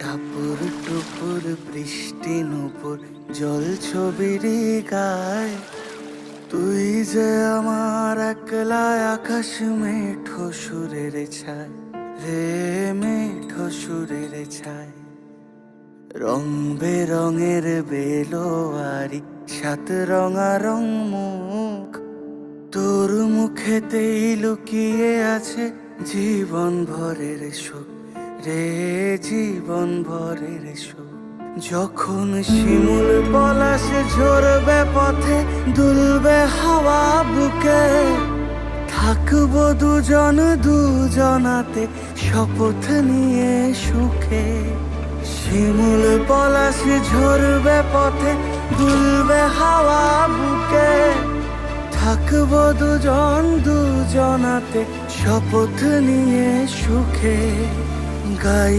টাপুর টুপুর বৃষ্টি নুপুর জল ছবির গায়, তুই যে আমার একলা আকাশ মেঠো সুরের ছায় রে, মেঠো সুরের ছায়। রং বেরঙের বেলোয়ারি সাত রঙা রং মুখ, তোর মুখেতেই লুকিয়ে আছে জীবন ভরের সুখ রে, জীবন ভরের সুখ। যখন শিমুল পলাশ ঝরবে পথে, দুলবে হাওয়া বুকে, থাকবো দুজন দুজনাতে শপথ নিয়ে সুখে। শিমুল পলাশ ঝরবে পথে, দুলবে হাওয়া বুকে, থাকবো দুজন দুজনাতে শপথ নিয়ে সুখে। গাই